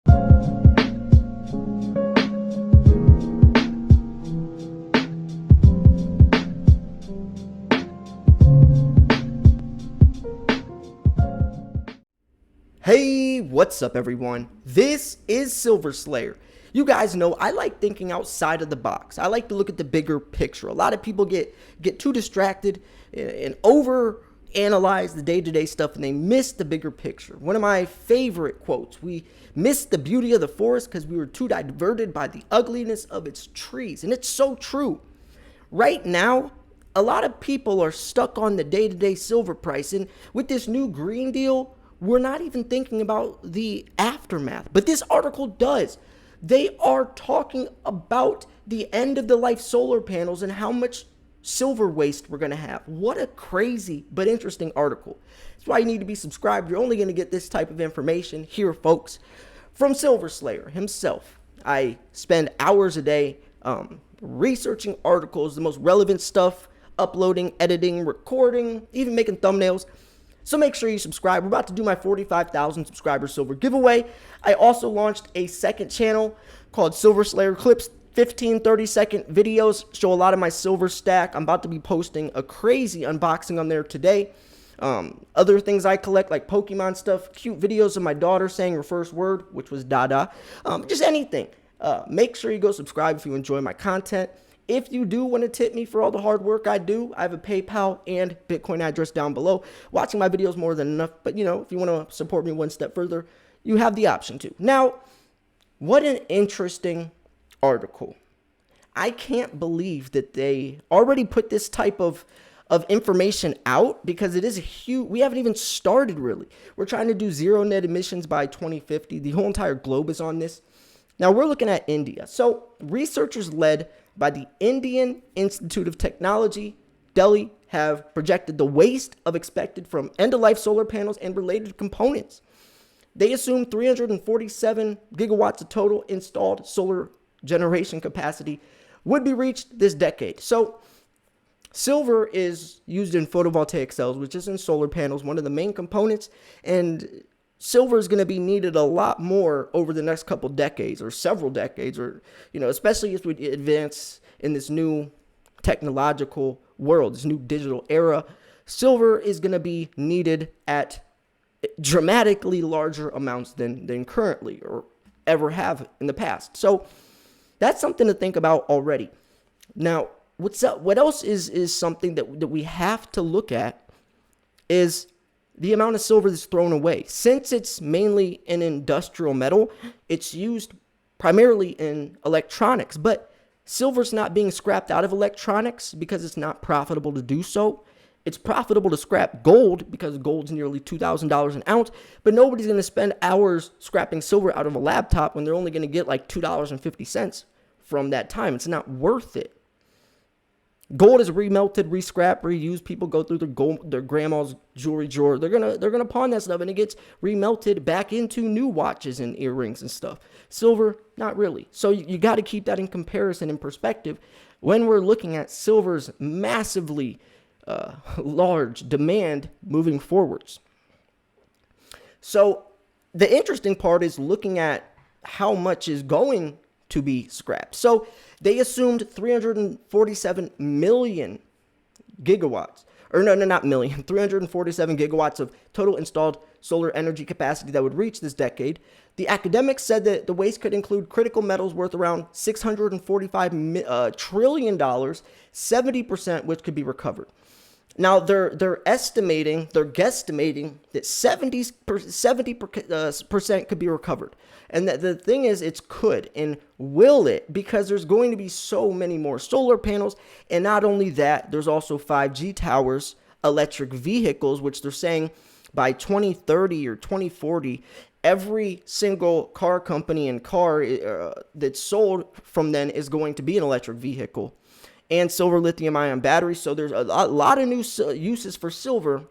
Hey, what's up everyone? This is Silver Slayer. You guys know I like thinking outside of the box. I like to look at the bigger picture. A lot of people get too distracted and over analyze the day-to-day stuff and they miss the bigger picture. One of my favorite quotes, we miss the beauty of the forest because we were too diverted by the ugliness of its trees. And it's so true. Right now, a lot of people are stuck on the day-to-day silver price. And with this new Green Deal, we're not even thinking about the aftermath, but this article does. They are talking about the end of the life solar panels and how much silver waste we're going to have. What a crazy but interesting article. That's why you need to be subscribed. You're only going to get this type of information here, folks, from Silver Slayer himself. I spend hours a day researching articles, the most relevant stuff, uploading, editing, recording, even making thumbnails. So make sure you subscribe. We're about to do my 45,000 subscriber silver giveaway. I also launched a second channel called Silver Slayer Clips. 15, 30-second videos show a lot of my silver stack. I'm about to be posting a crazy unboxing on there today. Other things I collect like Pokemon stuff, cute videos of my daughter saying her first word, which was Dada. Just anything. Make sure you go subscribe if you enjoy my content. If you do want to tip me for all the hard work I do, I have a PayPal and Bitcoin address down below. Watching my videos more than enough, but if you want to support me one step further, you have the option to. Now, what an interesting article. I can't believe that they already put this type of information out because it is a huge, we haven't even started really. We're trying to do zero net emissions by 2050. The whole entire globe is on this. Now we're looking at India. So researchers led by the Indian Institute of Technology, Delhi, have projected the waste of expected from end-of-life solar panels and related components. They assume 347 gigawatts of total installed solar generation capacity would be reached this decade. So silver is used in photovoltaic cells, which is in solar panels, one of the main components, and silver is going to be needed a lot more over the next couple decades or several decades, or, especially as we advance in this new technological world, this new digital era. Silver is going to be needed at dramatically larger amounts than currently or ever have in the past. So that's something to think about already. Now, what else is something that we have to look at is the amount of silver that's thrown away. Since it's mainly an industrial metal, it's used primarily in electronics, but silver's not being scrapped out of electronics because it's not profitable to do so. It's profitable to scrap gold because gold's nearly $2,000 an ounce, but nobody's going to spend hours scrapping silver out of a laptop when they're only going to get like $2.50 from that time. It's not worth it. Gold is remelted, rescrapped, reused. People go through their grandma's jewelry drawer. They're gonna pawn that stuff, and it gets remelted back into new watches and earrings and stuff. Silver, not really. So you got to keep that in comparison, in perspective, when we're looking at silver's massively large demand moving forwards. So the interesting part is looking at how much is going to be scrapped. So they assumed 347 million gigawatts, or no, not million, 347 gigawatts of total installed solar energy capacity that would reach this decade. The academics said that the waste could include critical metals worth around $645 trillion, 70% which could be recovered. Now they're guesstimating that 70% could be recovered. And the thing is, it's could and will it, because there's going to be so many more solar panels. And not only that, there's also 5G towers, electric vehicles, which they're saying by 2030 or 2040, every single car company and car that's sold from then is going to be an electric vehicle. And silver lithium ion batteries. So there's a lot of new uses for silver,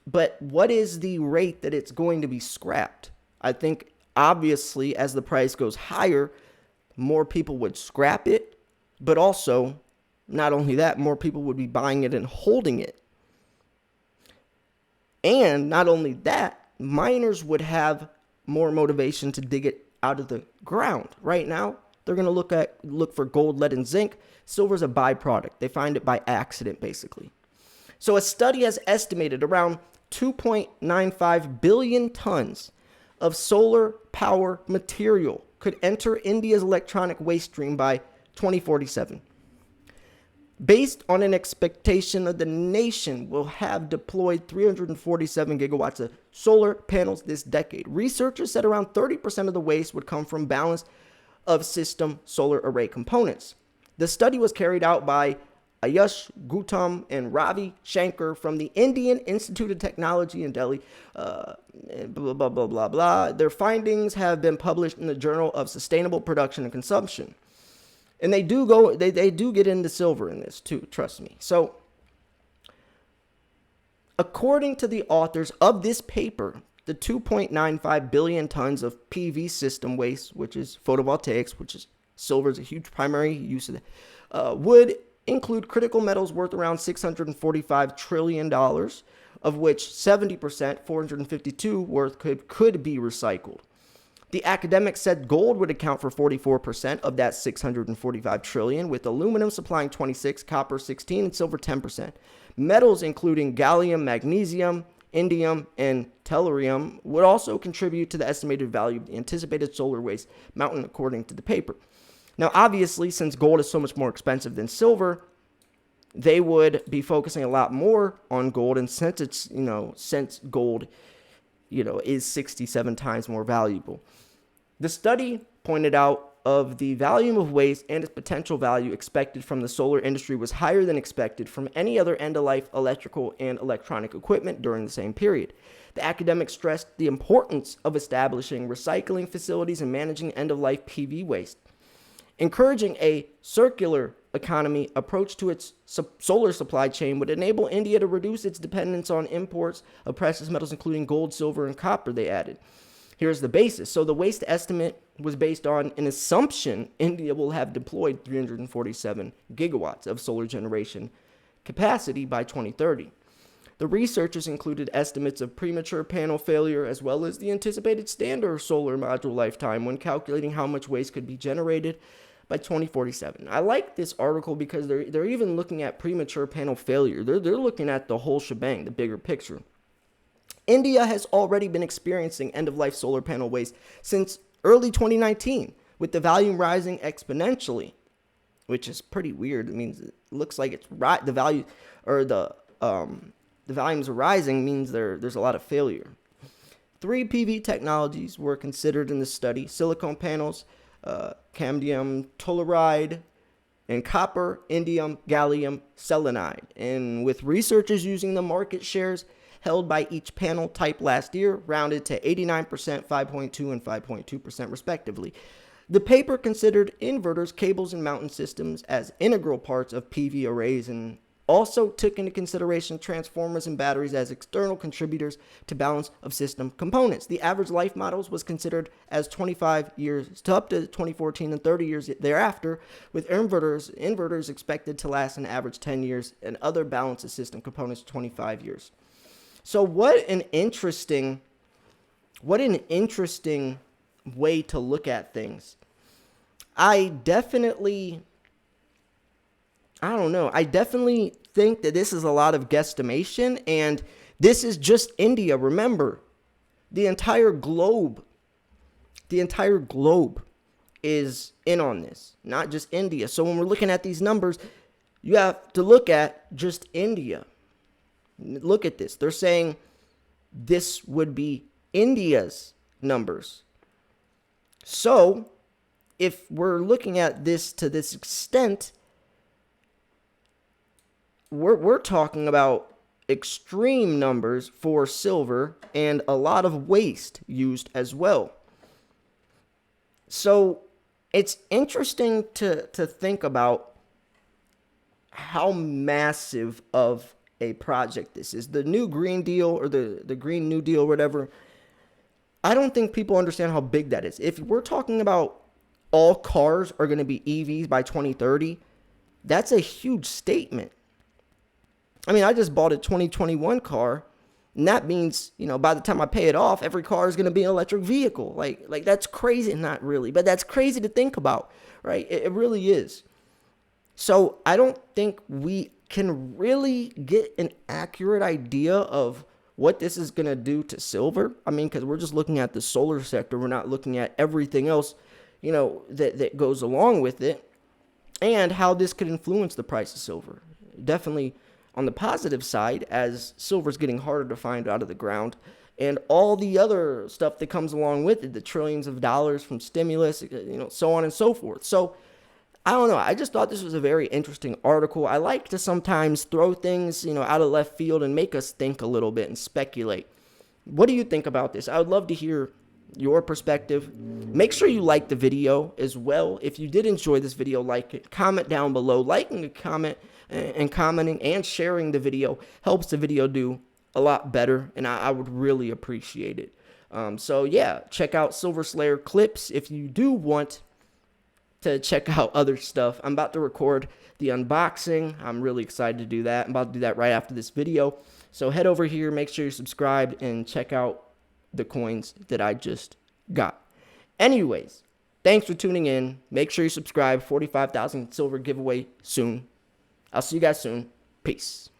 but what is the rate that it's going to be scrapped? I think obviously as the price goes higher, more people would scrap it, but also not only that, more people would be buying it and holding it. And not only that, miners would have more motivation to dig it out of the ground. Right now, they're going to look for gold, lead, and zinc. Silver is a byproduct. They find it by accident, basically. So a study has estimated around 2.95 billion tons of solar power material could enter India's electronic waste stream by 2047. Based on an expectation that the nation will have deployed 347 gigawatts of solar panels this decade, researchers said around 30% of the waste would come from balance of system solar array components. The study was carried out by Ayush Gautam and Ravi Shankar from the Indian Institute of Technology in Delhi. Blah, blah, blah, blah, blah. Their findings have been published in the Journal of Sustainable Production and Consumption. And they do get into silver in this too, trust me. So, according to the authors of this paper, the 2.95 billion tons of PV system waste, which is photovoltaics, which is silver is a huge primary use of that, would include critical metals worth around $645 trillion, of which 70%, 452 worth could be recycled. The academics said gold would account for 44% of that 645 trillion, with aluminum supplying 26, copper 16, and silver 10%. Metals including gallium, magnesium, indium, and tellurium would also contribute to the estimated value of the anticipated solar waste mountain, according to the paper. Now, obviously, since gold is so much more expensive than silver, they would be focusing a lot more on gold, and since gold, is 67 times more valuable. The study pointed out of the volume of waste and its potential value expected from the solar industry was higher than expected from any other end-of-life electrical and electronic equipment during the same period. The academics stressed the importance of establishing recycling facilities and managing end-of-life PV waste. Encouraging a circular economy approach to its solar supply chain would enable India to reduce its dependence on imports of precious metals, including gold, silver, and copper, they added. Here's the basis. So the waste estimate was based on an assumption India will have deployed 347 gigawatts of solar generation capacity by 2030. The researchers included estimates of premature panel failure as well as the anticipated standard solar module lifetime when calculating how much waste could be generated by 2047. I like this article because they're even looking at premature panel failure. They're looking at the whole shebang, the bigger picture. India has already been experiencing end-of-life solar panel waste since early 2019, with the volume rising exponentially, which is pretty weird. It means it looks like it's the value or the volumes are rising means there's a lot of failure. 3 PV technologies were considered in the study: silicon panels, cadmium telluride, and copper, indium, gallium selenide. And with researchers using the market shares held by each panel type last year, rounded to 89%, 5.2%, and 5.2% respectively. The paper considered inverters, cables, and mounting systems as integral parts of PV arrays and also took into consideration transformers and batteries as external contributors to balance of system components. The average life models was considered as 25 years to up to 2014 and 30 years thereafter, with inverters expected to last an average 10 years and other balance of system components 25 years. So what an interesting way to look at things. I definitely think that this is a lot of guesstimation, and this is just India. Remember, the entire globe is in on this, not just India. So when we're looking at these numbers, you have to look at just India. Look at this. They're saying this would be India's numbers. So if we're looking at this to this extent, we're talking about extreme numbers for silver and a lot of waste used as well. So it's interesting to think about how massive of a project this is. The new Green Deal or the Green New Deal, whatever, I don't think people understand how big that is. If we're talking about all cars are going to be EVs by 2030, that's a huge statement. I mean, I just bought a 2021 car, And that means, by the time I pay it off, every car is going to be an electric vehicle. Like that's crazy. Not really, but that's crazy to think about, right? It really is. So I don't think we can really get an accurate idea of what this is going to do to silver. I mean, because we're just looking at the solar sector. We're not looking at everything else, that goes along with it, and how this could influence the price of silver. Definitely on the positive side, as silver is getting harder to find out of the ground, and all the other stuff that comes along with it, the trillions of dollars from stimulus, so on and so forth. So I don't know. I just thought this was a very interesting article. I like to sometimes throw things, out of left field and make us think a little bit and speculate. What do you think about this? I would love to hear your perspective. Make sure you like the video as well. If you did enjoy this video, like it, comment down below. Liking a comment and commenting and sharing the video helps the video do a lot better, and I would really appreciate it. So yeah, check out Silver Slayer clips if you do want to check out other stuff. I'm about to record the unboxing. I'm really excited to do that. I'm about to do that right after this video. So head over here, make sure you're subscribed, and check out the coins that I just got. Anyways, thanks for tuning in. Make sure you subscribe. 45,000 silver giveaway soon. I'll see you guys soon. Peace.